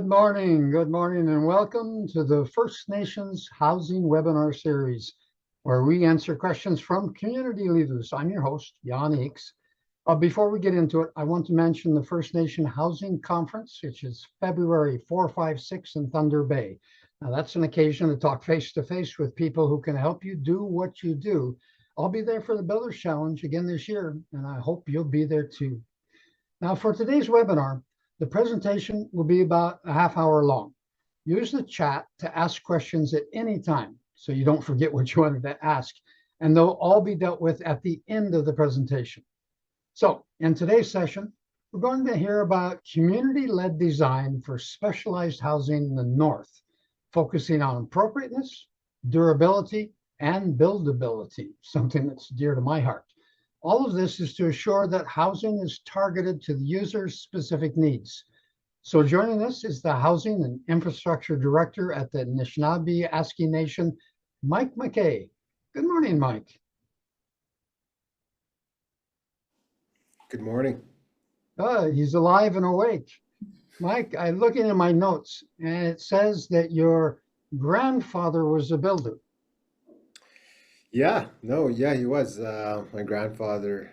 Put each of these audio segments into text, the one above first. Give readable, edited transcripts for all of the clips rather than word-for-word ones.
Good morning, and welcome to the First Nations Housing Webinar Series, where we answer questions from community leaders. I'm your host, Jan Eeks. Before we get into it, I want to mention the First Nation Housing Conference, which is February 4, 5, 6 in Thunder Bay. Now, that's an occasion to talk face-to-face with people who can help you do what you do. I'll be there for the Builders Challenge again this year, and I hope you'll be there too. Now, for today's webinar, the presentation will be about a half hour long. Use the chat to ask questions at any time so you don't forget what you wanted to ask, and they'll all be dealt with at the end of the presentation. So in today's session, we're going to hear about community-led design for specialized housing in the North, focusing on appropriateness, durability, and buildability, something that's dear to my heart. All of this is to assure that housing is targeted to the user's specific needs. So joining us is the Housing and Infrastructure Director at the Anishinaabe Nation, Mike McKay. Good morning, Mike. Good morning. He's alive and awake. Mike, I'm looking at my notes, and it says that your grandfather was a builder. Yeah, he was. My grandfather,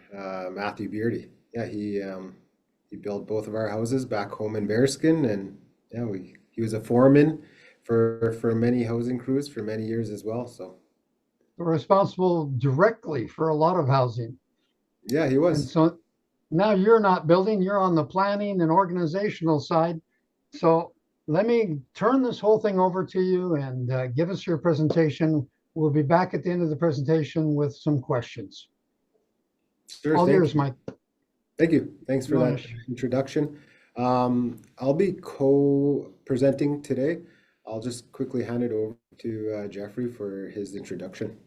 Matthew Beardy. Yeah, he built both of our houses back home in Bearskin, and yeah, he was a foreman for many housing crews for many years as well. So Responsible directly for a lot of housing. yeah, he And was. so now you're not building, you're on the planning and organizational side. So let me turn this whole thing over to you and give us your presentation. We'll be back at the end of the presentation with some questions. Sure, All thank yours, you. Mike. Thank you. Thanks for that introduction. I'll be co-presenting today. I'll just quickly hand it over to Jeffrey for his introduction.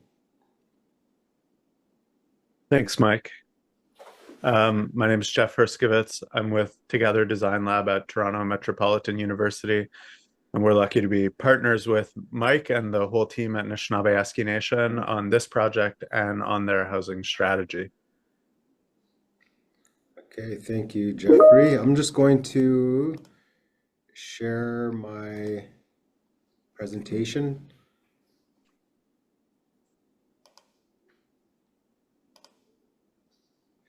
Thanks, Mike. My name is Jeff Herskowitz. I'm with Together Design Lab at Toronto Metropolitan University, and we're lucky to be partners with Mike and the whole team at Anishinaabe Nation on this project and on their housing strategy. Okay, thank you, Jeffrey. I'm just going to share my presentation.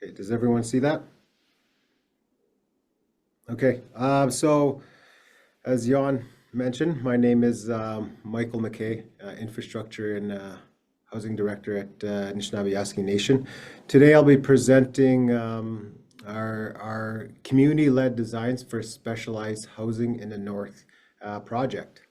Okay, does everyone see that? Okay, so as Jan mentioned, my name is Michael McKay, Infrastructure and Housing Director at Anishinaabe Nation. Today I'll be presenting our community-led designs for specialized housing in the North project.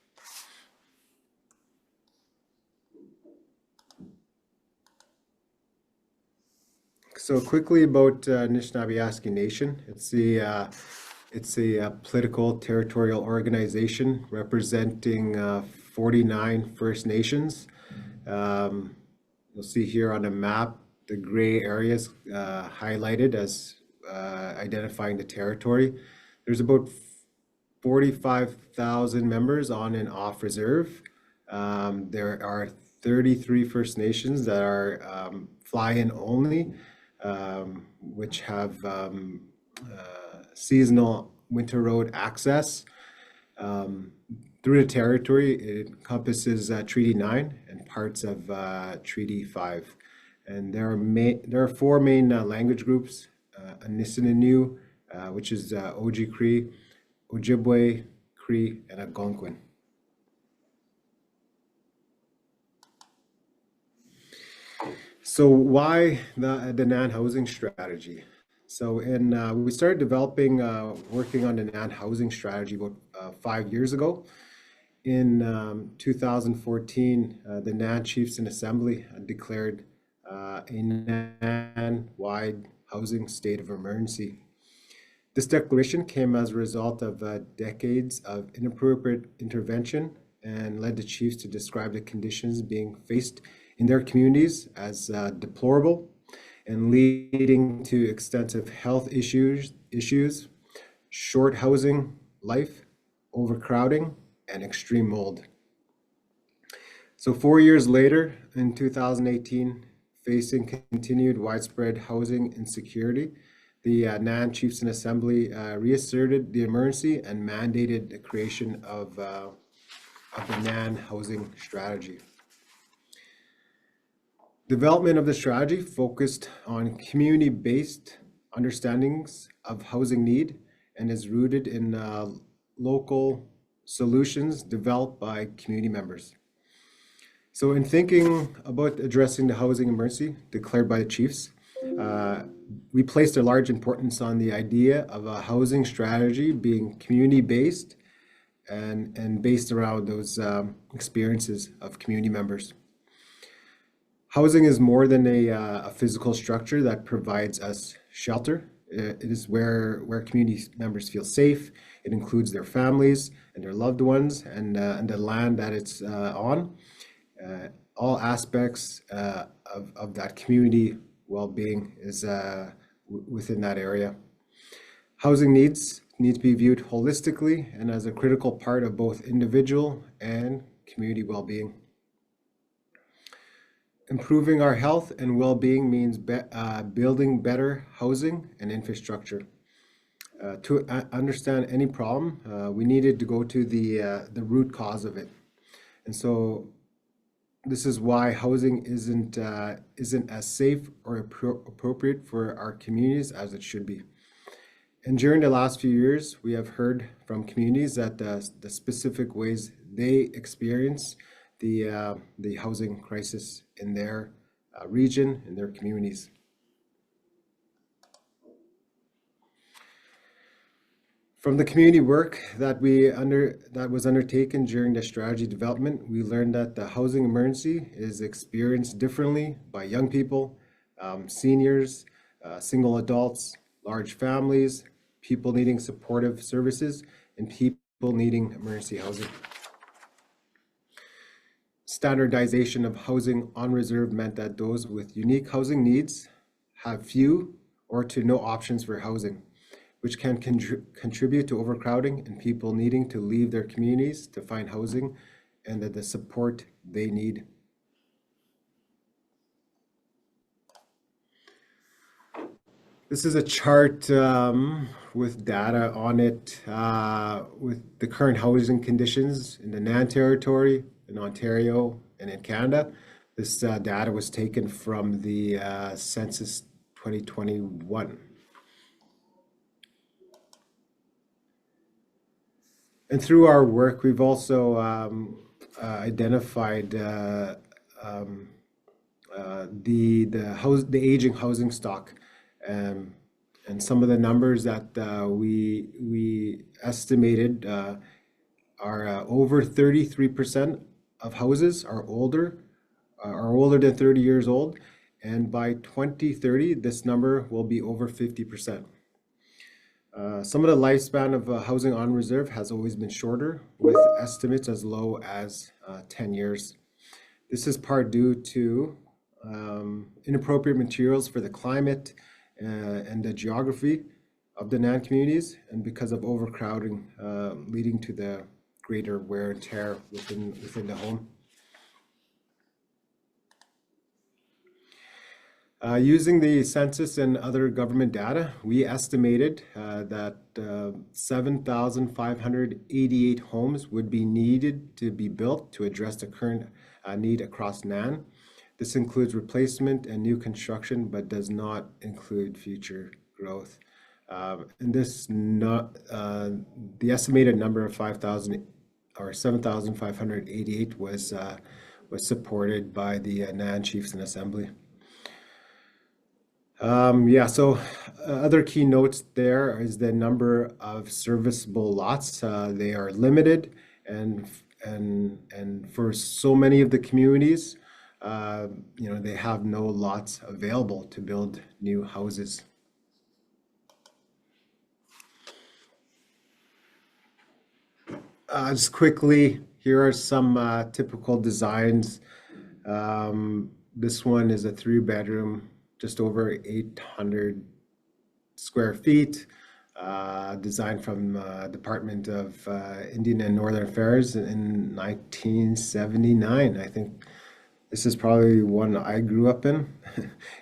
So quickly about Anishinaabe Nation. It's a political territorial organization representing 49 First Nations. You'll see here on a map the gray areas highlighted as identifying the territory. There's about 45,000 members on and off reserve. There are 33 First Nations that are fly-in only, which have seasonal winter road access. Through the territory, it encompasses Treaty 9 and parts of Treaty 5. And there are four main language groups, Anisinainu, which is Oji Cree, Ojibwe, Cree, and Algonquin. So why the NAN housing strategy? So we started developing, working on the NAN housing strategy about 5 years ago. In 2014, the NAN Chiefs in Assembly declared a NAN-wide housing state of emergency. This declaration came as a result of decades of inappropriate intervention and led the chiefs to describe the conditions being faced in their communities as deplorable and leading to extensive health issues, short housing life, overcrowding, and extreme mold. So 4 years later, in 2018, facing continued widespread housing insecurity the NAN Chiefs in Assembly reasserted the emergency and mandated the creation of the NAN housing strategy. Development of the strategy focused on community-based understandings of housing need and is rooted in local solutions developed by community members. So in thinking about addressing the housing emergency declared by the Chiefs, we placed a large importance on the idea of a housing strategy being community-based and based around those experiences of community members. Housing is more than a physical structure that provides us shelter. It is where community members feel safe. It includes their families and their loved ones and the land that it's on. All aspects of that community well-being is within that area. Housing needs to be viewed holistically and as a critical part of both individual and community well-being. Improving our health and well-being means building better housing and infrastructure. To understand any problem, we needed to go to the root cause of it. And so this is why housing isn't as safe or appropriate for our communities as it should be. And during the last few years, we have heard from communities that the specific ways they experience the housing crisis in their region, in their communities. From the community work that was undertaken during the strategy development, we learned that the housing emergency is experienced differently by young people, seniors, single adults, large families, people needing supportive services, and people needing emergency housing. Standardization of housing on reserve meant that those with unique housing needs have few or to no options for housing, which can contribute to overcrowding and people needing to leave their communities to find housing and the support they need. This is a chart with data on it with the current housing conditions in the NAN territory, in Ontario, and in Canada. This data was taken from the Census 2021. And through our work, we've also identified the aging housing stock, and some of the numbers that we estimated are over 33% of houses are older than 30 years old, and by 2030, this number will be over 50%. Some of the lifespan of housing on reserve has always been shorter, with estimates as low as 10 years. This is part due to inappropriate materials for the climate and the geography of the NAN communities, and because of overcrowding leading to the greater wear and tear within the home. Using the census and other government data, we estimated that 7,588 homes would be needed to be built to address the current need across NAN. This includes replacement and new construction, but does not include future growth. And this the estimated number of 5,000 or 7,588 was supported by the NAN Chiefs in Assembly. So other key notes there is the number of serviceable lots. They are limited, and for so many of the communities, they have no lots available to build new houses. Just quickly, here are some typical designs. This one is a 3-bedroom, just over 800 square feet, designed from Department of Indian and Northern Affairs in 1979. I think This is probably one I grew up in.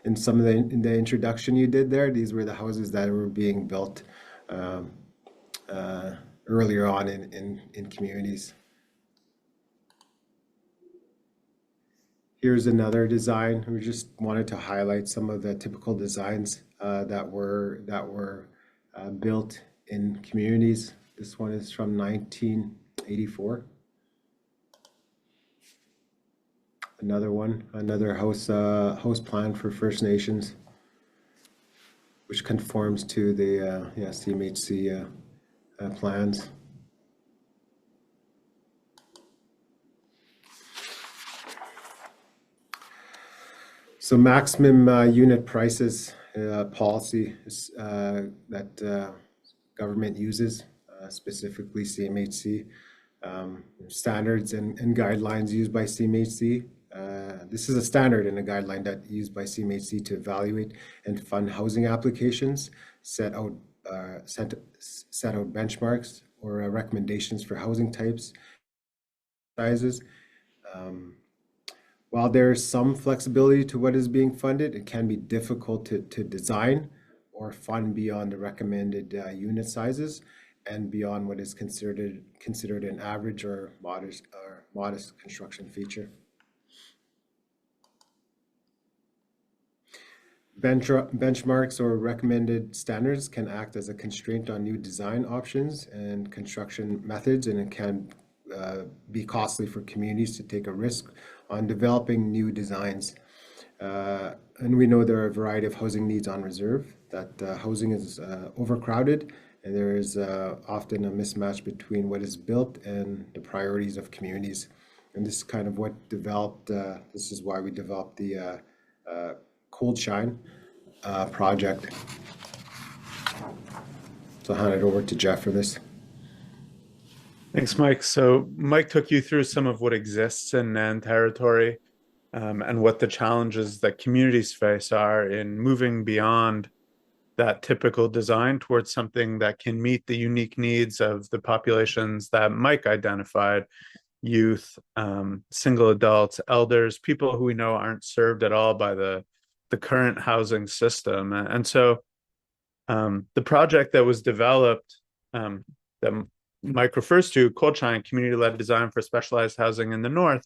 In some of the introduction you did there, these were the houses that were being built um, earlier on in communities. Here's another design. We just wanted to highlight some of the typical designs that were built in communities. This one is from 1984. Another house plan for First Nations, which conforms to the CMHC plans. So maximum unit prices policy is, that government uses, specifically CMHC, standards and guidelines used by CMHC. This is a standard and a guideline that used by CMHC to evaluate and fund housing applications, set out benchmarks or recommendations for housing types, sizes. While there is some flexibility to what is being funded, it can be difficult to design or fund beyond the recommended unit sizes and beyond what is considered an average or modest construction feature. Benchmarks or recommended standards can act as a constraint on new design options and construction methods, and it can be costly for communities to take a risk on developing new designs. And we know there are a variety of housing needs on reserve, that housing is overcrowded, and there is often a mismatch between what is built and the priorities of communities. And this is kind of what developed, this is why we developed the Cold Shine project. So I'll hand it over to Jeff for this. Thanks, Mike. So Mike took you through some of what exists in NAN territory and what the challenges that communities face are in moving beyond that typical design towards something that can meet the unique needs of the populations that Mike identified: youth, single adults, elders, people who we know aren't served at all by the current housing system. And so the project that was developed that Mike refers to, Cold Shine, community-led design for specialized housing in the North,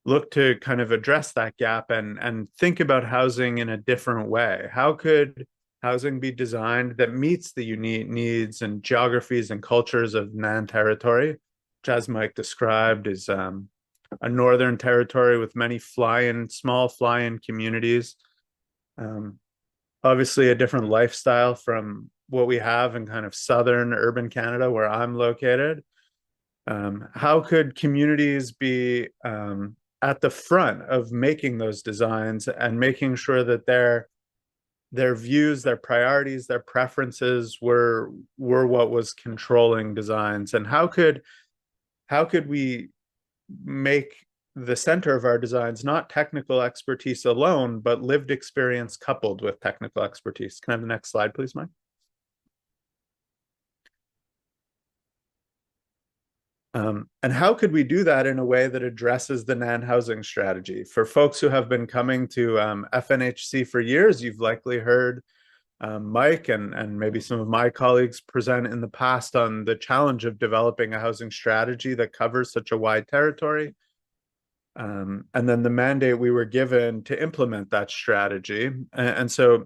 looked to kind of address that gap and think about housing in a different way. How could housing be designed that meets the unique needs and geographies and cultures of NAN territory, which, as Mike described, is a northern territory with many small fly-in communities. Obviously a different lifestyle from what we have in kind of southern urban Canada, where I'm located. How could communities be at the front of making those designs and making sure that their views, their priorities, their preferences were what was controlling designs? And how could we make the center of our designs not technical expertise alone, but lived experience coupled with technical expertise? Can I have the next slide, please, Mike? And how could we do that in a way that addresses the NAN housing strategy? For folks who have been coming to FNHC for years, you've likely heard Mike and maybe some of my colleagues present in the past on the challenge of developing a housing strategy that covers such a wide territory. And then the mandate we were given to implement that strategy. And so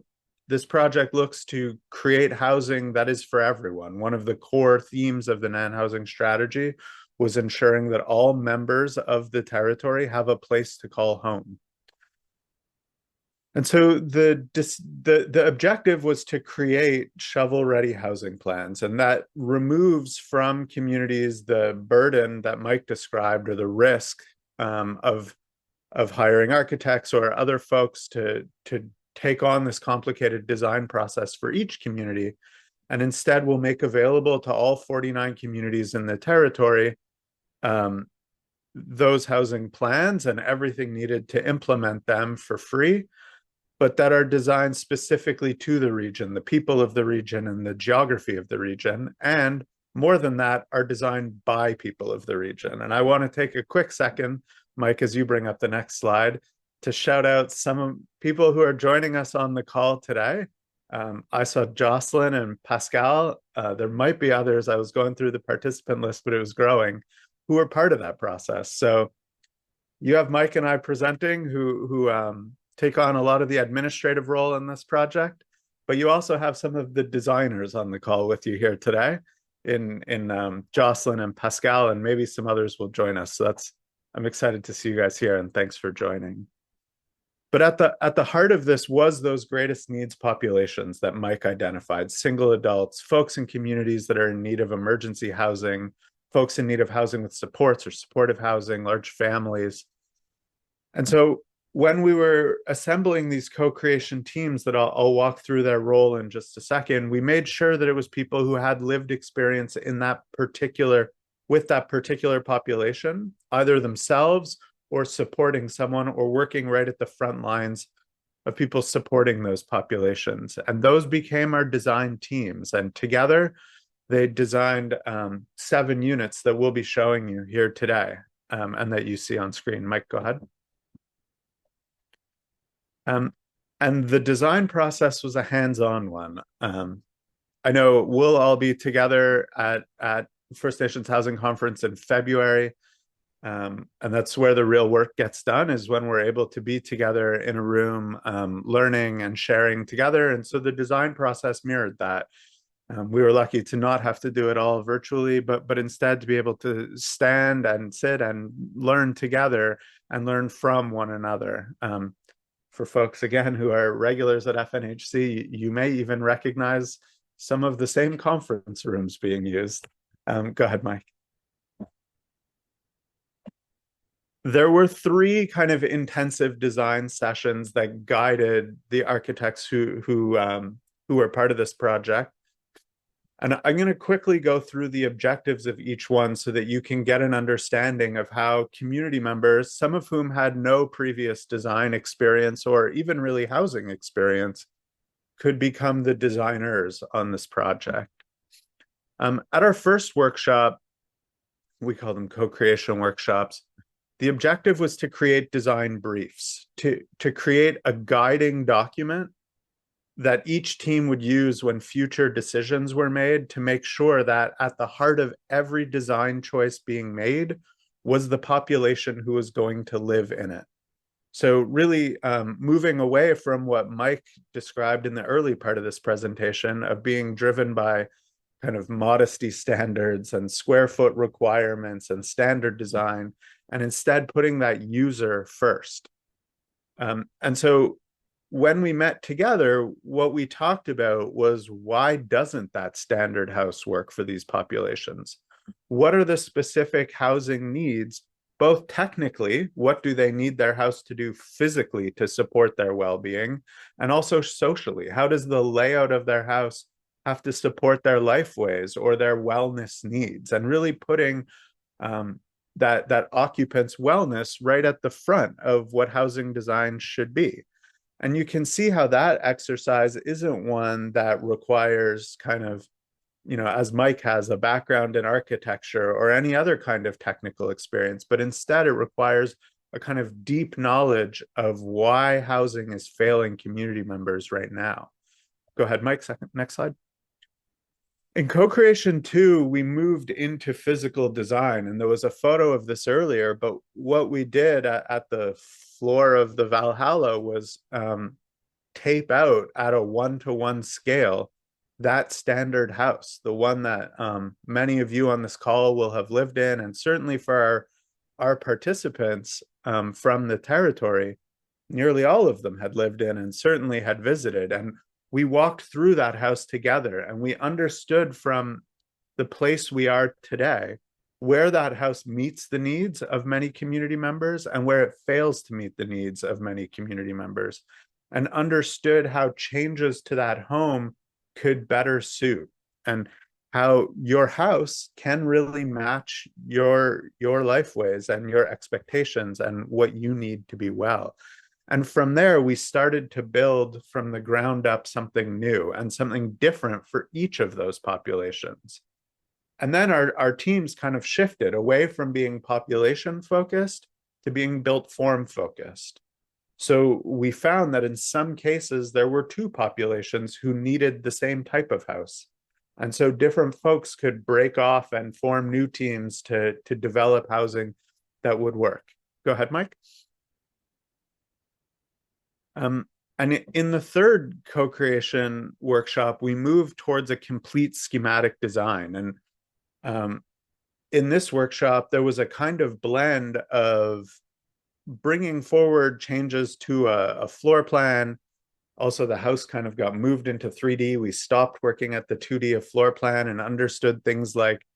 this project looks to create housing that is for everyone. One of the core themes of the NAN housing strategy was ensuring that all members of the territory have a place to call home. And so the objective was to create shovel-ready housing plans, and that removes from communities the burden that Mike described, or the risk of hiring architects or other folks to take on this complicated design process for each community, and instead will make available to all 49 communities in the territory those housing plans and everything needed to implement them for free, but that are designed specifically to the region, the people of the region, and the geography of the region. And more than that, are designed by people of the region. And I want to take a quick second Mike, as you bring up the next slide, to shout out some people who are joining us on the call today. I saw Jocelyn and Pascal. There might be others. I was going through the participant list, but it was growing, who were part of that process. So you have Mike and I presenting who take on a lot of the administrative role in this project, but you also have some of the designers on the call with you here today in Jocelyn and Pascal, and maybe some others will join us. So I'm excited to see you guys here, and thanks for joining. But at the heart of this was those greatest needs populations that Mike identified: single adults, folks in communities that are in need of emergency housing, folks in need of housing with supports or supportive housing, large families. And so when we were assembling these co-creation teams that I'll walk through their role in just a second, we made sure that it was people who had lived experience in with that particular population, either themselves or supporting someone, or working right at the front lines of people supporting those populations. And those became our design teams. And together, they designed 7 units that we'll be showing you here today, and that you see on screen. Mike, go ahead. And the design process was a hands-on one. I know we'll all be together at First Nations Housing Conference in February. And that's where the real work gets done, is when we're able to be together in a room, learning and sharing together. And so the design process mirrored that. We were lucky to not have to do it all virtually, but instead to be able to stand and sit and learn together and learn from one another. For folks, again, who are regulars at FNHC, you may even recognize some of the same conference rooms being used. Go ahead, Mike. There were 3 kind of intensive design sessions that guided the architects who were part of this project. And I'm going to quickly go through the objectives of each one so that you can get an understanding of how community members, some of whom had no previous design experience or even really housing experience, could become the designers on this project. At our first workshop, we call them co-creation workshops, the objective was to create design briefs, to create a guiding document that each team would use when future decisions were made, to make sure that at the heart of every design choice being made was the population who was going to live in it. So really moving away from what Mike described in the early part of this presentation of being driven by kind of modesty standards and square foot requirements and standard design, and instead putting that user first. And so when we met together, what we talked about was, why doesn't that standard house work for these populations? What are the specific housing needs, both technically, what do they need their house to do physically to support their well-being, and also socially, how does the layout of their house have to support their lifeways or their wellness needs, and really putting that occupant's wellness right at the front of what housing design should be. And you can see how that exercise isn't one that requires kind of, as Mike has, a background in architecture or any other kind of technical experience, but instead it requires a kind of deep knowledge of why housing is failing community members right now. Go ahead, Mike, next slide. In co-creation 2, we moved into physical design, and there was a photo of this earlier, but what we did at the floor of the Valhalla was tape out at a 1-to-1 scale that standard house, the one that many of you on this call will have lived in, and certainly for our participants from the territory, nearly all of them had lived in and certainly had visited. And we walked through that house together, and we understood from the place we are today where that house meets the needs of many community members and where it fails to meet the needs of many community members, and understood how changes to that home could better suit, and how your house can really match your lifeways and your expectations and what you need to be well. And from there, we started to build from the ground up something new and something different for each of those populations. And then our teams kind of shifted away from being population focused to being built form focused. So we found that in some cases, there were two populations who needed the same type of house. And so different folks could break off and form new teams to develop housing that would work. Go ahead, Mike. And in the third co-creation workshop, we moved towards a complete schematic design. And in this workshop, there was a kind of blend of bringing forward changes to a floor plan. Also, the house kind of got moved into 3D. We stopped working at the 2D of floor plan and understood things like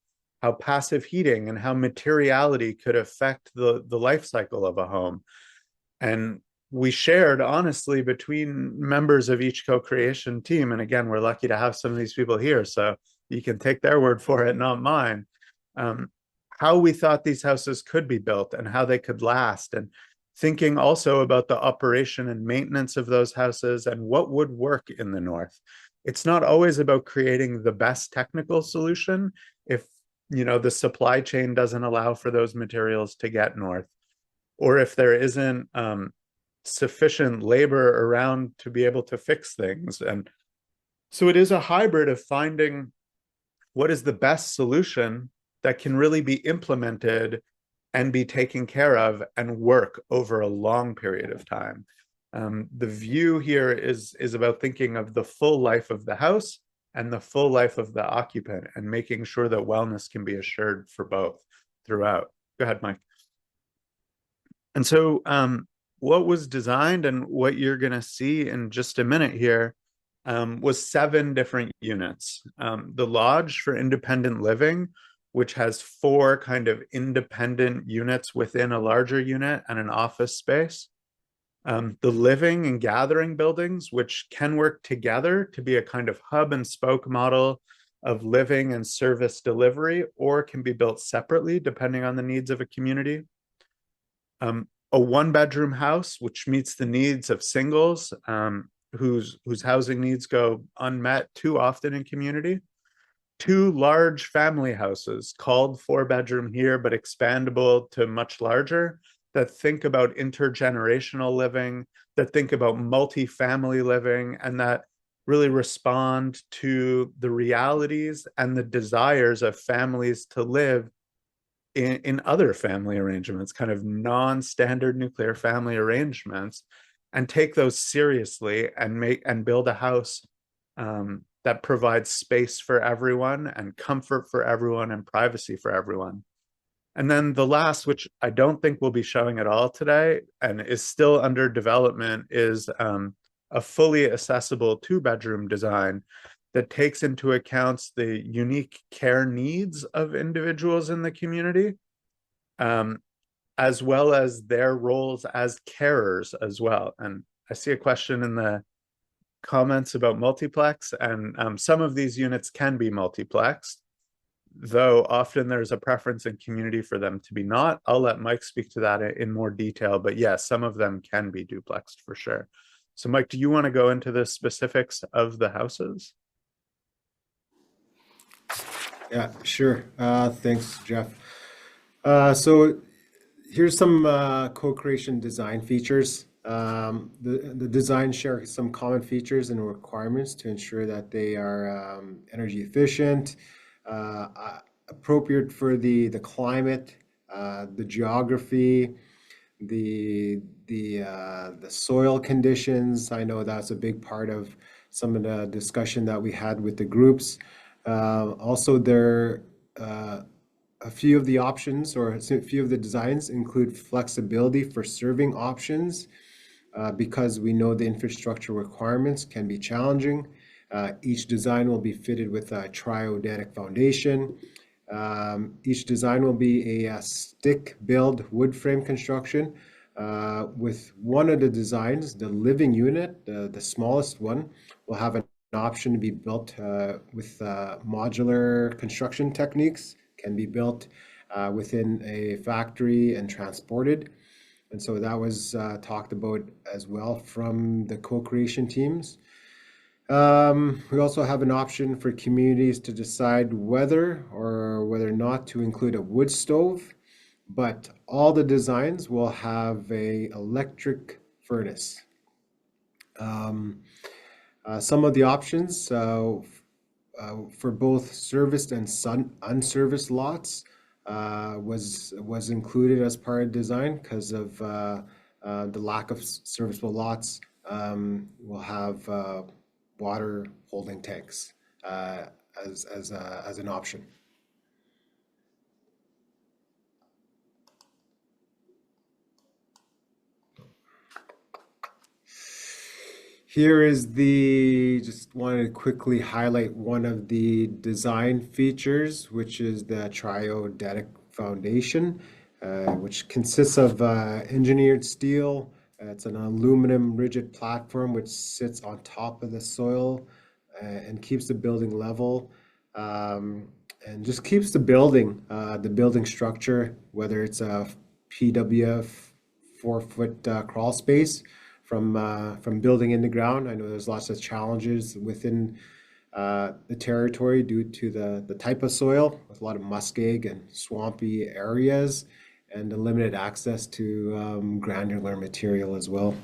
how passive heating and how materiality could affect the life cycle of a home. And we shared honestly between members of each co-creation team. And again, we're lucky to have some of these people here, so you can take their word for it, not mine. How we thought these houses could be built and how they could last, and thinking also about the operation and maintenance of those houses and what would work in the North. It's not always about creating the best technical solution if the supply chain doesn't allow for those materials to get north, or if there isn't sufficient labor around to be able to fix things. And so it is a hybrid of finding what is the best solution that can really be implemented and be taken care of and work over a long period of time. The view here is about thinking of the full life of the house and the full life of the occupant, and making sure that wellness can be assured for both throughout. Go ahead, Mike. And so what was designed and what you're going to see in just a minute here was 7 different units. The lodge for independent living, which has 4 kind of independent units within a larger unit and an office space. The living and gathering buildings, which can work together to be a kind of hub and spoke model of living and service delivery, or can be built separately depending on the needs of a community. A 1-bedroom house, which meets the needs of singles whose housing needs go unmet too often in community. 2 large family houses called 4-bedroom here, but expandable to much larger, that think about intergenerational living, that think about multi-family living, and that really respond to the realities and the desires of families to live in other family arrangements, kind of non-standard nuclear family arrangements, and take those seriously and build a house that provides space for everyone and comfort for everyone and privacy for everyone. And then the last, which I don't think we'll be showing at all today and is still under development, is a fully accessible 2-bedroom design that takes into account the unique care needs of individuals in the community, as well as their roles as carers as well. And I see a question in the comments about multiplex, and some of these units can be multiplexed, though often there's a preference in community for them to be not. I'll let Mike speak to that in more detail, but yes, some of them can be duplexed for sure. So Mike, do you want to go into the specifics of the houses? Yeah, sure. Thanks, Jeff. So here's some co-creation design features. The design shares some common features and requirements to ensure that they are energy efficient, appropriate for the climate, the geography, the soil conditions. I know that's a big part of some of the discussion that we had with the groups. Also, a few of the options or a few of the designs include flexibility for serving options because we know the infrastructure requirements can be challenging. Each design will be fitted with a triodenic foundation. Each design will be a stick-build wood frame construction with one of the designs, the living unit, the smallest one, will have an option to be built with modular construction techniques, can be built within a factory and transported. And so that was talked about as well from the co-creation teams. We also have an option for communities to decide whether or not to include a wood stove but all the designs will have a electric furnace. Some of the options for both serviced and unserviced lots was included as part of design because of the lack of serviceable lots. Will have water holding tanks as an option. Here is just wanted to quickly highlight one of the design features, which is the triodetic foundation, which consists of engineered steel. It's an aluminum rigid platform which sits on top of the soil and keeps the building level, and just keeps the building structure, whether it's a PWF 4-foot crawl space, from building in the ground. I know there's lots of challenges within the territory due to the type of soil, with a lot of muskeg and swampy areas, and the limited access to granular material as well.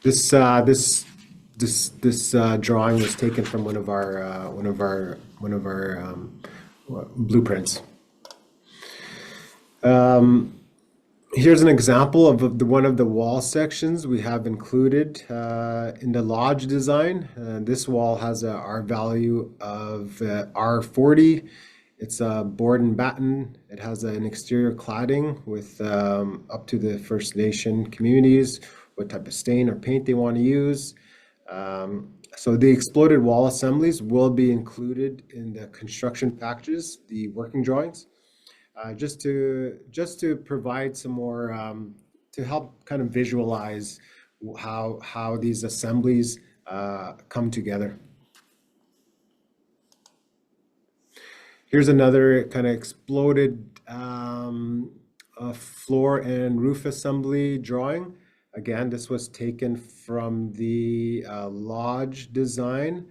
This drawing was taken from one of our blueprints. Here's an example of one of the wall sections we have included in the lodge design. This wall has a R value of R40. It's a board and batten. It has an exterior cladding with up to the First Nation communities, what type of stain or paint they want to use. So the exploded wall assemblies will be included in the construction packages, the working drawings. Just to provide some more to help kind of visualize how these assemblies come together. Here's another kind of exploded floor and roof assembly drawing. Again, this was taken from the lodge design.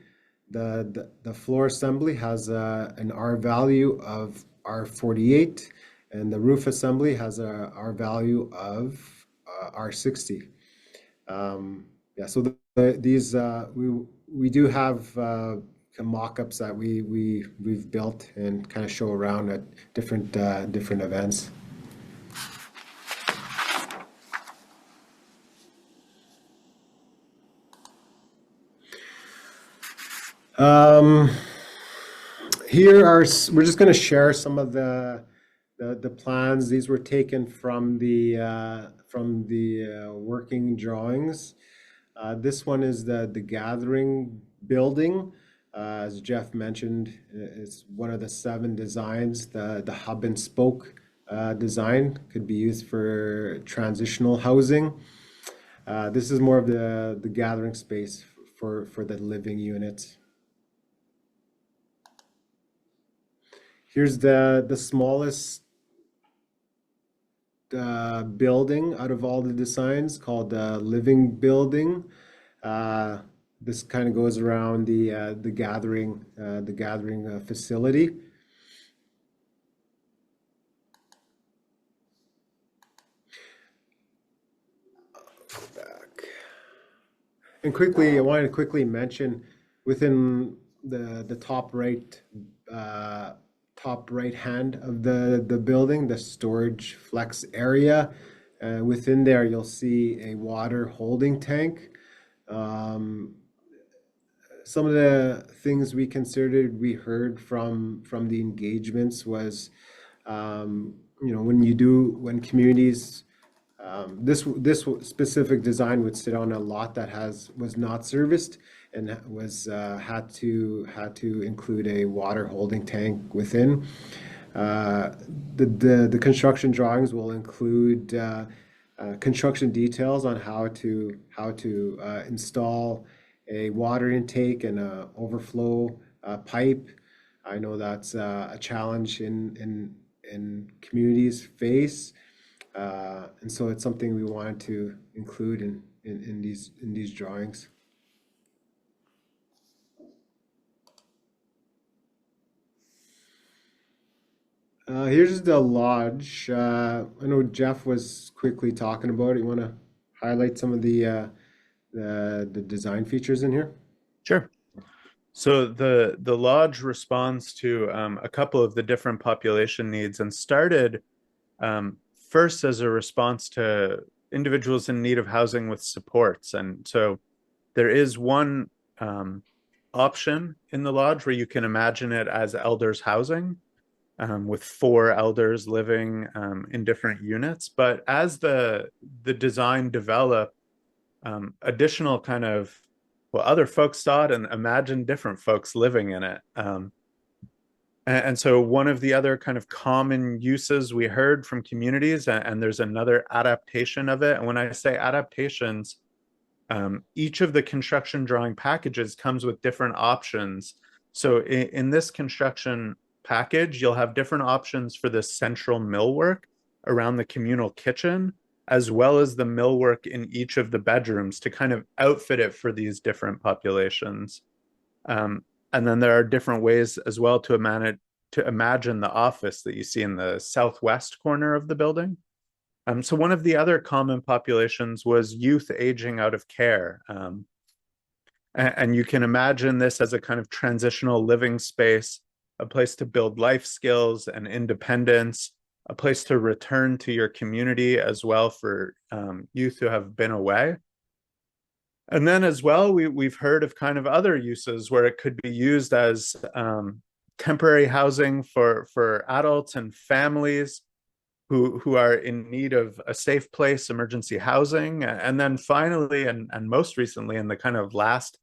The floor assembly has an R value of R48, and the roof assembly has a R value of R60. Yeah, so these we do have mock-ups that we've built and kind of show around at different events. We're just going to share some of the plans. These were taken from the working drawings. This one is the gathering building. As Jeff mentioned, it's one of the 7 designs. The hub and spoke design could be used for transitional housing. This is more of the gathering space for the living units. Here's the smallest building out of all the designs, called the living building. This kind of goes around the gathering facility. Back. And quickly, I wanted to quickly mention within the top right hand of the building, the storage flex area. Within there, you'll see a water holding tank. Some of the things we considered, we heard from the engagements was, when communities, this specific design would sit on a lot that was not serviced and had to include a water holding tank within. The construction drawings will include construction details on how to install a water intake and a overflow pipe. I know that's a challenge in communities face, and so it's something we wanted to include in these drawings. Here's the lodge. I know Jeff was quickly talking about it. You want to highlight some of the design features in here? Sure. So the lodge responds to a couple of the different population needs and started first as a response to individuals in need of housing with supports. And so there is one option in the lodge where you can imagine it as elders housing, with 4 elders living in different units. But as the design developed, additional kind of, well, other folks saw it and imagined different folks living in it. And so one of the other kind of common uses we heard from communities, and there's another adaptation of it. And when I say adaptations, each of the construction drawing packages comes with different options. So in this construction package, you'll have different options for the central millwork around the communal kitchen, as well as the millwork in each of the bedrooms to kind of outfit it for these different populations. And then there are different ways as well to imagine the office that you see in the southwest corner of the building. So one of the other common populations was youth aging out of care. And you can imagine this as a kind of transitional living space, a place to build life skills and independence, a place to return to your community as well for youth who have been away. And then as well, we've heard of kind of other uses where it could be used as temporary housing for adults and families who are in need of a safe place, emergency housing. And then finally, and most recently, and the kind of last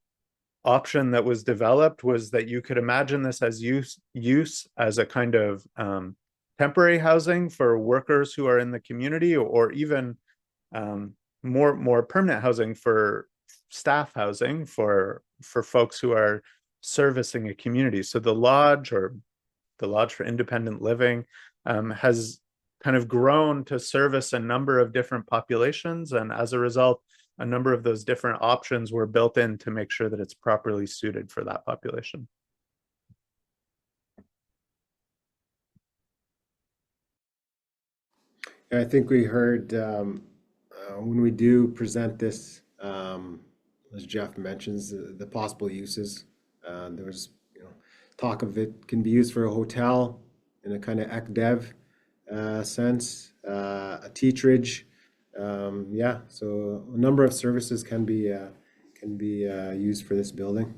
option that was developed was that you could imagine this as use as a kind of temporary housing for workers who are in the community, or even more permanent housing for staff housing for folks who are servicing a community. So the lodge, or the Lodge for Independent Living, has kind of grown to service a number of different populations. And as a result, a number of those different options were built in to make sure that it's properly suited for that population. I think we heard when we do present this, as Jeff mentions, the possible uses. There was, talk of it can be used for a hotel in a kind of ec-dev sense, a teacherage. Yeah, so a number of services can be used for this building.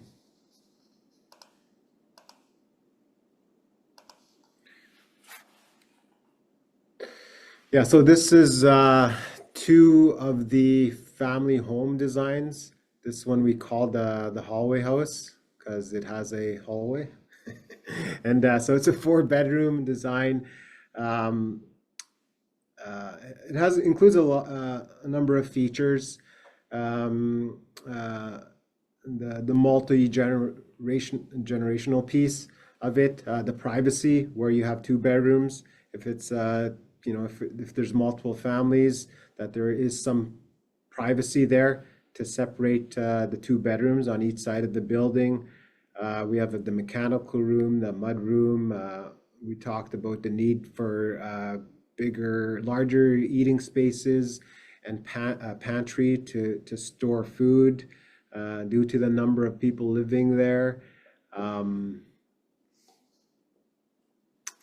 Yeah, so this is 2 of the family home designs. This one we call the hallway house because it has a hallway. And so it's a 4-bedroom design. It includes a number of features. The generational piece of it, the privacy, where you have 2 bedrooms. If it's if there's multiple families, that there is some privacy there to separate the 2 bedrooms on each side of the building. We have the mechanical room, the mud room. We talked about the need for larger eating spaces and pantry to store food due to the number of people living there.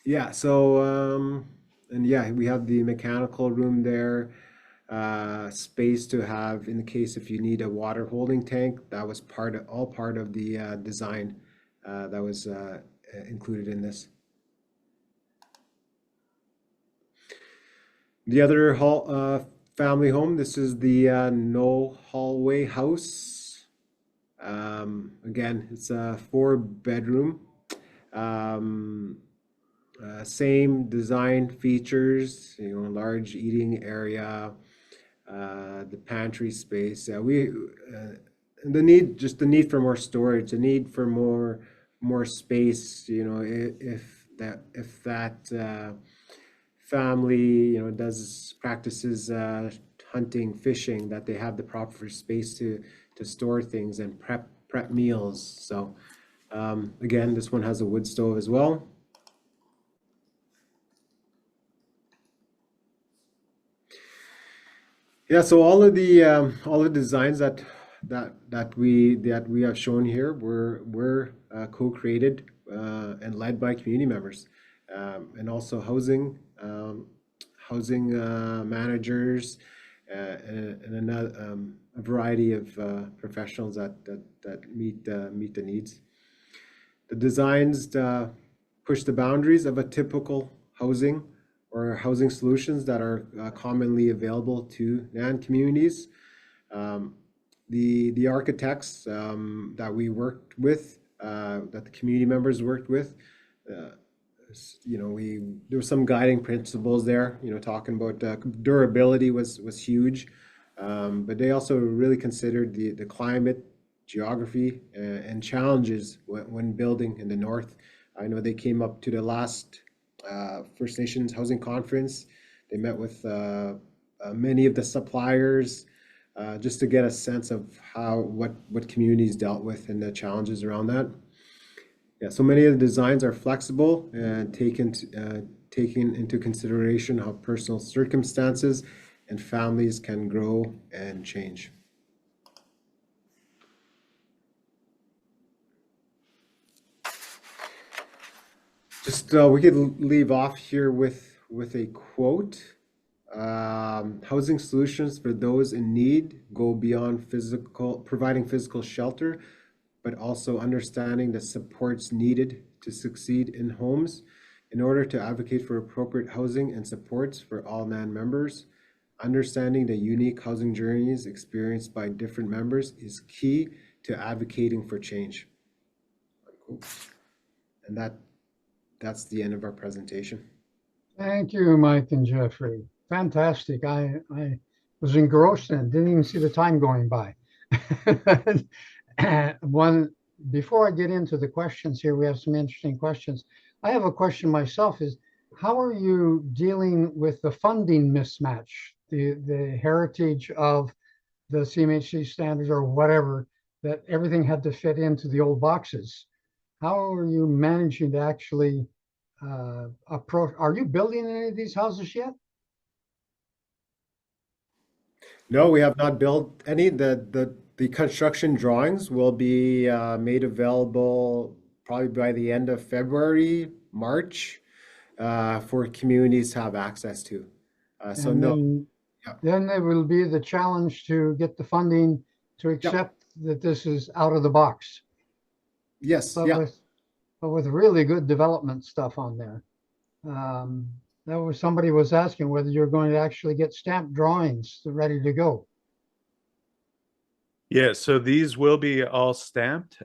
Yeah, so and yeah, we have the mechanical room there, space to have in the case if you need a water holding tank. That was all part of the design that was included in this. The other family home, this is the no hallway house. Again, it's a 4-bedroom. Same design features, large eating area, the pantry space. The need for more storage, the need for more space. If that family, practices hunting, fishing, that they have the proper space to store things and prep meals. So again, this one has a wood stove as well. Yeah, so all the designs that we have shown here were co-created and led by community members, and also housing managers, and another a variety of professionals that meet the needs. The designs push the boundaries of a typical housing or housing solutions that are commonly available to NAN communities. Um, the architects that we worked with, that the community members worked with, uh, there were some guiding principles there. Talking about durability was huge, but they also really considered the climate, geography, and challenges when building in the north. I know they came up to the last First Nations Housing Conference. They met with many of the suppliers, just to get a sense of what communities dealt with and the challenges around that. Yeah, so many of the designs are flexible and taking into consideration how personal circumstances and families can grow and change. Just we could leave off here with a quote. Housing solutions for those in need go beyond providing physical shelter, but also understanding the supports needed to succeed in homes. In order to advocate for appropriate housing and supports for all NAN members, understanding the unique housing journeys experienced by different members is key to advocating for change. And that's the end of our presentation. Thank you, Mike and Jeffrey. Fantastic. I was engrossed and didn't even see the time going by. Before I get into the questions here, we have some interesting questions. I have a question myself is, how are you dealing with the funding mismatch, the heritage of the CMHC standards or whatever, that everything had to fit into the old boxes? How are you managing to actually approach? Are you building any of these houses yet? No, we have not built any. The construction drawings will be made available probably by the end of February, March, for communities to have access to. So And no, then there will be the challenge to get the funding to accept that this is out of the box, yes, but yeah. with really good development stuff on there. Somebody was asking whether you're going to actually get stamped drawings ready to go. Yeah, so these will be all stamped.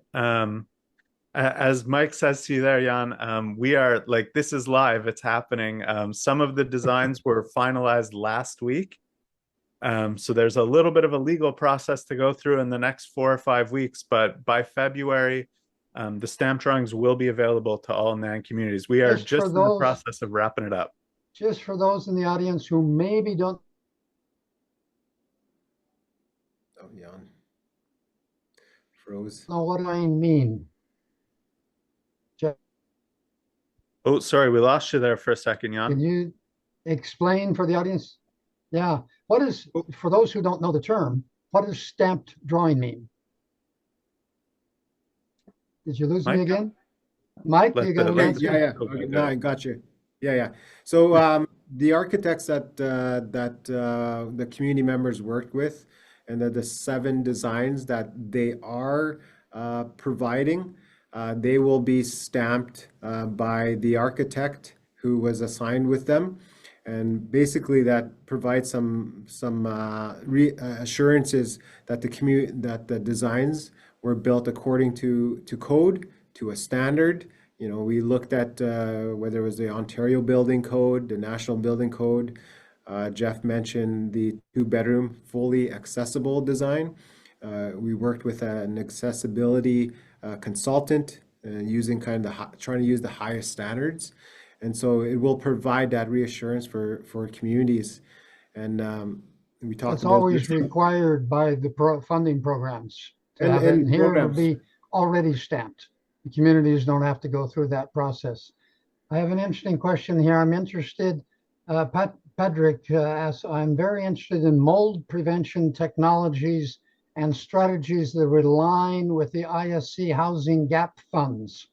As Mike says to you there, Jan, we are like, this is live, it's happening. Some of the designs were finalized last week. So there's a little bit of a legal process to go through in the next 4 or 5 weeks, but by February, the stamp drawings will be available to all NAN communities. We are just in the process of wrapping it up. Just for those in the audience who maybe don't. Oh, Jan froze. Know what I mean. Oh, sorry, we lost you there for a second, Jan. Can you explain for the audience? Yeah. For those who don't know the term, what does stamped drawing mean? Did you lose me again? Mike, you got an answer? Yeah. Okay, no, I got you. Yeah. So the architects that the community members worked with, and the 7 designs that they are providing, they will be stamped by the architect who was assigned with them. And basically that provides some assurances that the designs were built according to code, to a standard. We looked at whether it was the Ontario Building Code, the National Building Code. Jeff mentioned the 2-bedroom fully accessible design. We worked with an accessibility consultant, using trying to use the highest standards. And so it will provide that reassurance for communities. And we talked It's about always required by the funding programs to have it. And here it will be already stamped. The communities don't have to go through that process. I have an interesting question here. I'm interested, Pedrick asks, I'm very interested in mold prevention technologies and strategies that would align with the ISC housing gap funds,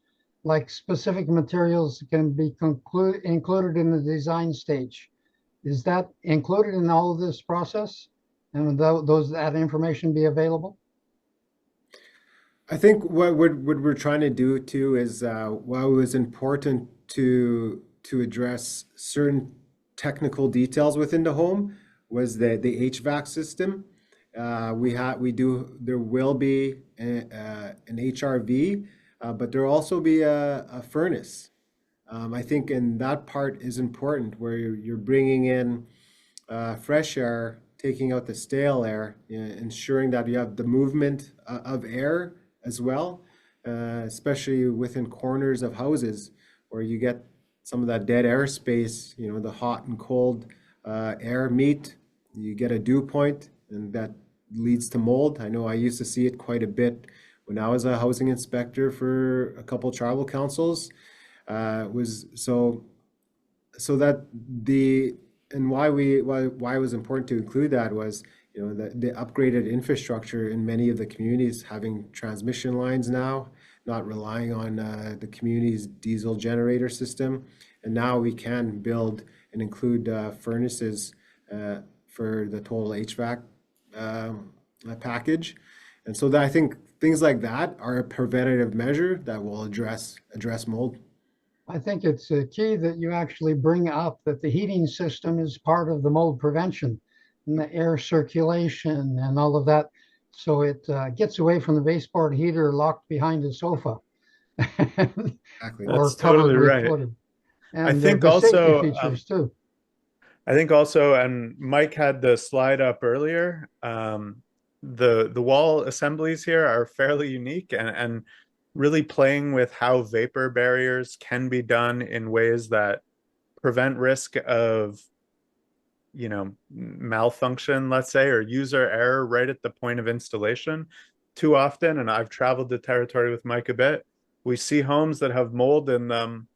like specific materials that can be included in the design stage. Is that included in all of this process? And that information be available? I think what we're trying to do too is while it was important to address certain technical details within the home was the HVAC system. There will be an HRV, but there will also be a furnace. I think in that part is important where you're bringing in fresh air, taking out the stale air, ensuring that you have the movement of air as well, especially within corners of houses where you get some of that dead air space, the hot and cold air meet, you get a dew point, and that leads to mold. I know I used to see it quite a bit when I was a housing inspector for a couple tribal councils. Was so that the and why it was important to include that was the upgraded infrastructure in many of the communities having transmission lines now, not relying on the community's diesel generator system, and now we can build and include furnaces for the total HVAC package. And so that I think things like that are a preventative measure that will address mold. I think it's key that you actually bring up that the heating system is part of the mold prevention and the air circulation and all of that. So it gets away from the baseboard heater locked behind the sofa. Exactly. Or That's covered totally with right. wood. I And think the safety also, features too. I think also, and Mike had the slide up earlier. The wall assemblies here are fairly unique and really playing with how vapor barriers can be done in ways that prevent risk of malfunction, let's say, or user error right at the point of installation. Too often, and I've traveled the territory with Mike a bit, we see homes that have mold in them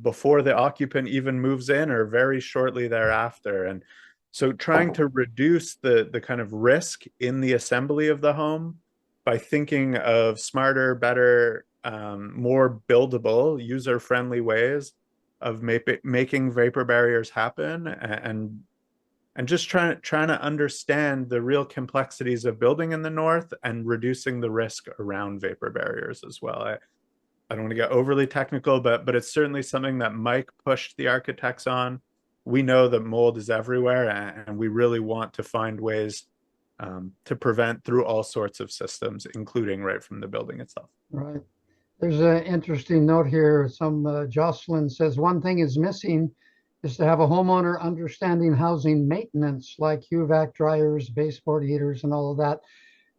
before the occupant even moves in or very shortly thereafter. And so trying to reduce the kind of risk in the assembly of the home by thinking of smarter, better, more buildable, user-friendly ways of making vapor barriers happen, and just trying to understand the real complexities of building in the north and reducing the risk around vapor barriers as well. I don't want to get overly technical, but it's certainly something that Mike pushed the architects on. We know that mold is everywhere, and we really want to find ways to prevent through all sorts of systems, including right from the building itself. Right. There's an interesting note here. Jocelyn says one thing is missing is to have a homeowner understanding housing maintenance like HVAC dryers, baseboard heaters, and all of that.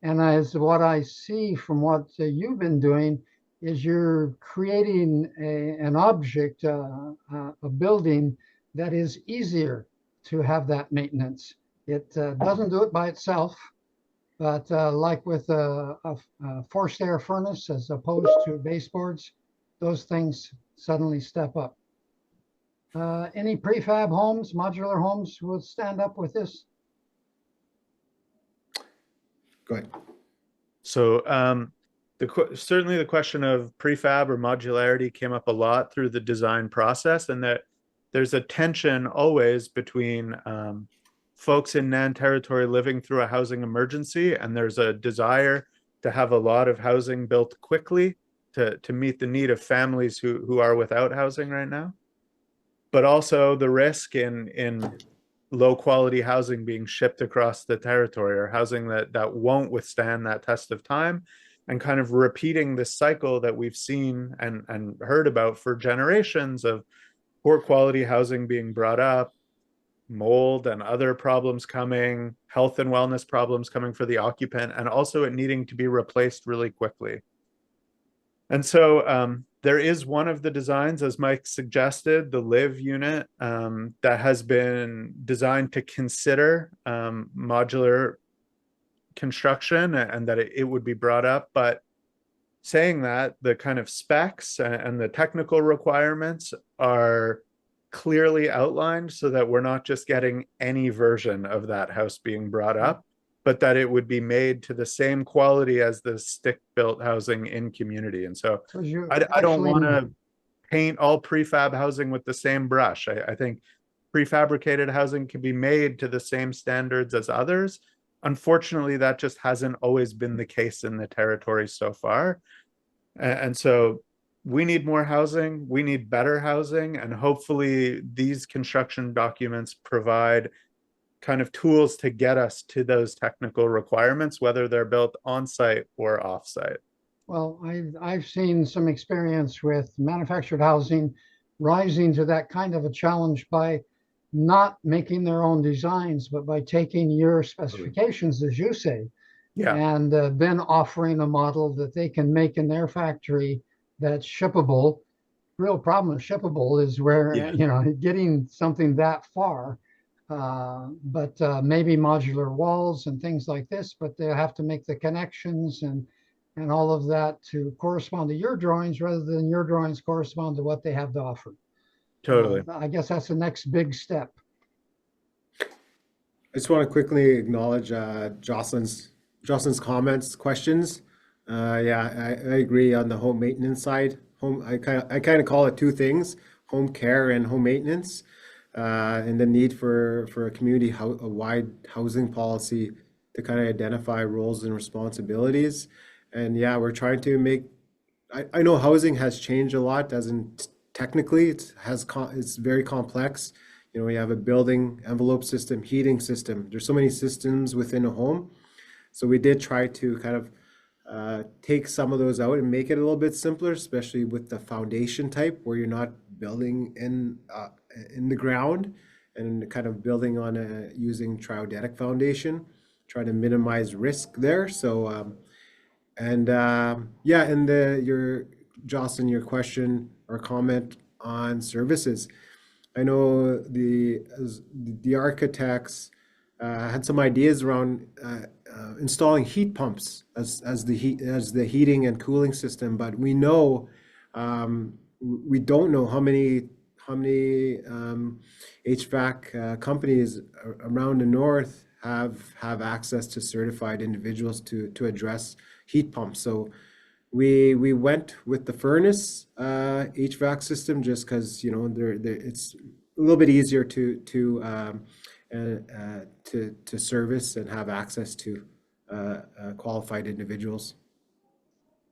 And as what I see from what you've been doing is you're creating an object, a building that is easier to have that maintenance. It doesn't do it by itself, but like with a forced air furnace as opposed to baseboards, those things suddenly step up. Any prefab homes, modular homes would stand up with this? Go ahead. So certainly the question of prefab or modularity came up a lot through the design process, and that there's a tension always between folks in NAN territory living through a housing emergency, and there's a desire to have a lot of housing built quickly to meet the need of families who are without housing right now. But also the risk in low quality housing being shipped across the territory, or housing that won't withstand that test of time, and kind of repeating this cycle that we've seen and heard about for generations of poor quality housing being brought up, mold and other problems coming, health and wellness problems coming for the occupant, and also it needing to be replaced really quickly. And so there is one of the designs, as Mike suggested, the live unit, that has been designed to consider modular construction, and that it would be brought up. But saying that, the kind of specs and the technical requirements are clearly outlined so that we're not just getting any version of that house being brought up, but that it would be made to the same quality as the stick-built housing in community. And so So you I don't want actually, to paint all prefab housing with the same brush. I think prefabricated housing can be made to the same standards as others. Unfortunately, that just hasn't always been the case in the territory so far. And so we need more housing, we need better housing, and hopefully these construction documents provide kind of tools to get us to those technical requirements, whether they're built on site or off site. well, I've seen some experience with manufactured housing rising to that kind of a challenge by not making their own designs, but by taking your specifications, as you say, Yeah, and then offering a model that they can make in their factory that's shippable. Real problem with shippable is where, yeah, getting something that far. But maybe modular walls and things like this, but they'll have to make the connections and all of that to correspond to your drawings rather than your drawings correspond to what they have to offer. totally. I guess that's the next big step. I just want to quickly acknowledge Jocelyn's comments, questions. Yeah, I agree on the home maintenance side. I kind of call it two things: home care and home maintenance, and the need for a a wide housing policy to kind of identify roles and responsibilities. And yeah, we're trying to make. I know housing has changed a lot, as in technically it's very complex. We have a building envelope system, heating system. There's so many systems within a home. So we did try to kind of take some of those out and make it a little bit simpler, especially with the foundation type where you're not building in the ground and kind of building on using triodetic foundation, trying to minimize risk there. So yeah, and Jocelyn, your question or comment on services. I know the architects had some ideas around installing heat pumps as the heating and cooling system, but we know we don't know how many HVAC companies around the north have access to certified individuals to address heat pumps. So we went with the furnace HVAC system just because it's a little bit easier to service and have access to qualified individuals.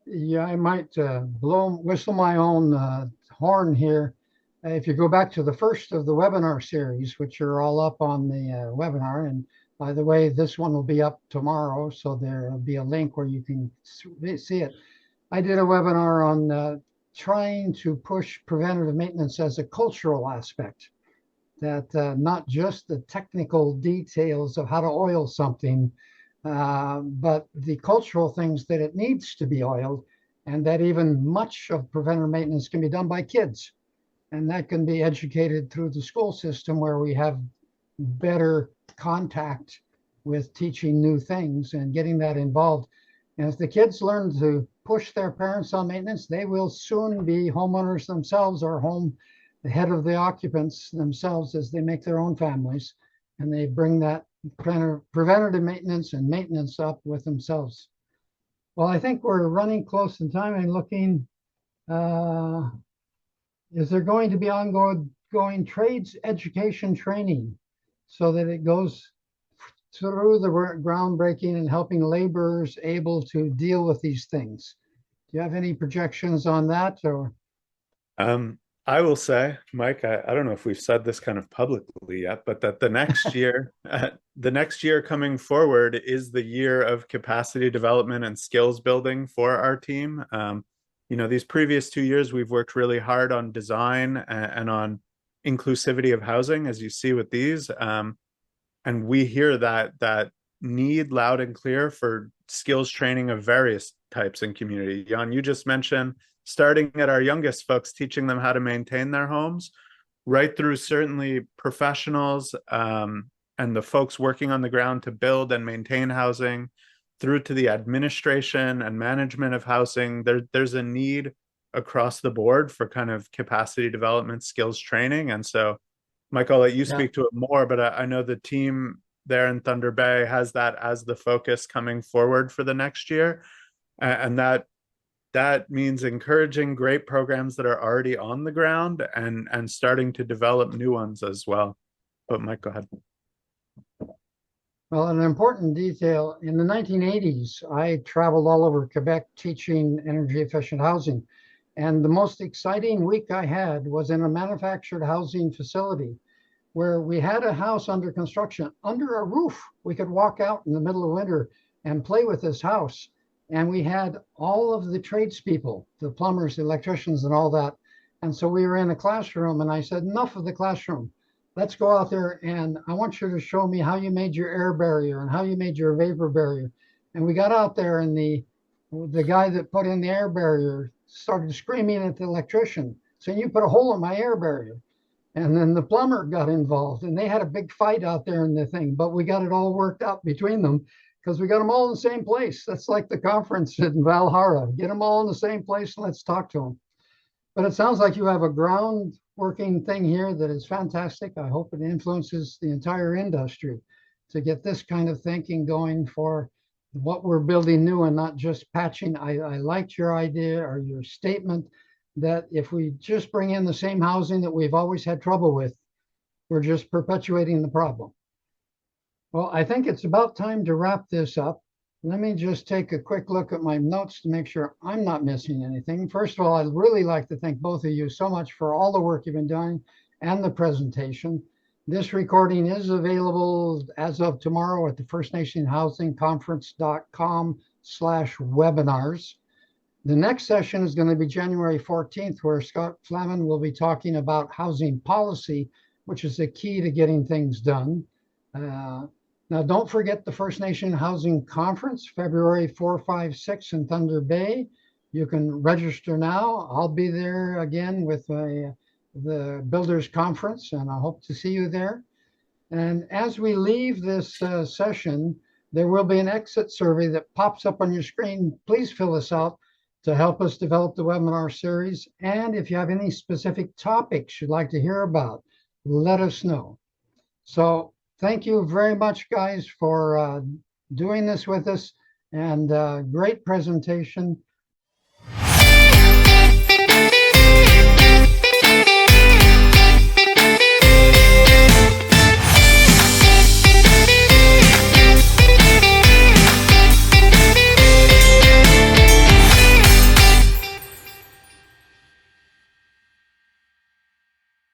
Yeah, I might whistle my own horn here. If you go back to the first of the webinar series, which are all up on the webinar, and by the way, this one will be up tomorrow, so there will be a link where you can see it. I did a webinar on trying to push preventative maintenance as a cultural aspect, that not just the technical details of how to oil something, but the cultural things that it needs to be oiled, and that even much of preventative maintenance can be done by kids. And that can be educated through the school system where we have better contact with teaching new things and getting that involved. And if the kids learn to push their parents on maintenance, they will soon be homeowners themselves or the head of the occupants themselves as they make their own families. And they bring that preventative maintenance and maintenance up with themselves. Well, I think we're running close in time and looking. Is there going to be ongoing trades education training so that it goes through the groundbreaking and helping laborers able to deal with these things? Do you have any projections on that? Or I will say, Mike, I don't know if we've said this kind of publicly yet, but that the next year coming forward is the year of capacity development and skills building for our team. These previous 2 years, we've worked really hard on design and on inclusivity of housing, as you see with these. And we hear that need loud and clear for skills training of various types in community. Jan, you just mentioned starting at our youngest folks, teaching them how to maintain their homes, right through certainly professionals and the folks working on the ground to build and maintain housing, through to the administration and management of housing. There's a need across the board for kind of capacity development, skills training. And so, Mike, I'll let you Yeah. speak to it more, but I know the team there in Thunder Bay has that as the focus coming forward for the next year. And that means encouraging great programs that are already on the ground and starting to develop new ones as well. But Mike, go ahead. Well, an important detail, in the 1980s, I traveled all over Quebec teaching energy efficient housing. And the most exciting week I had was in a manufactured housing facility where we had a house under construction, under a roof. We could walk out in the middle of winter and play with this house. And we had all of the tradespeople, the plumbers, the electricians, and all that. And so we were in a classroom, and I said, enough of the classroom. Let's go out there, and I want you to show me how you made your air barrier and how you made your vapor barrier. And we got out there, and the guy that put in the air barrier started screaming at the electrician, saying, you put a hole in my air barrier. And then the plumber got involved, and they had a big fight out there in the thing, but we got it all worked out between them because we got them all in the same place. That's like the conference in Valhalla. Get them all in the same place and let's talk to them. But it sounds like you have a ground working thing here that is fantastic. I hope it influences the entire industry to get this kind of thinking going for what we're building new and not just patching. I liked your idea or your statement that if we just bring in the same housing that we've always had trouble with, we're just perpetuating the problem. Well, I think it's about time to wrap this up. Let me just take a quick look at my notes to make sure I'm not missing anything. First of all, I'd really like to thank both of you so much for all the work you've been doing and the presentation. This recording is available as of tomorrow at the First Nation Housing Conference.com/webinars. The next session is going to be January 14th, where Scott Flaman will be talking about housing policy, which is the key to getting things done. Now, don't forget the First Nation Housing Conference, February 4, 5, 6 in Thunder Bay. You can register now. I'll be there again with the Builders Conference, and I hope to see you there. And as we leave this session, there will be an exit survey that pops up on your screen. Please fill this out to help us develop the webinar series. And if you have any specific topics you'd like to hear about, let us know. So thank you very much, guys, for doing this with us, and great presentation.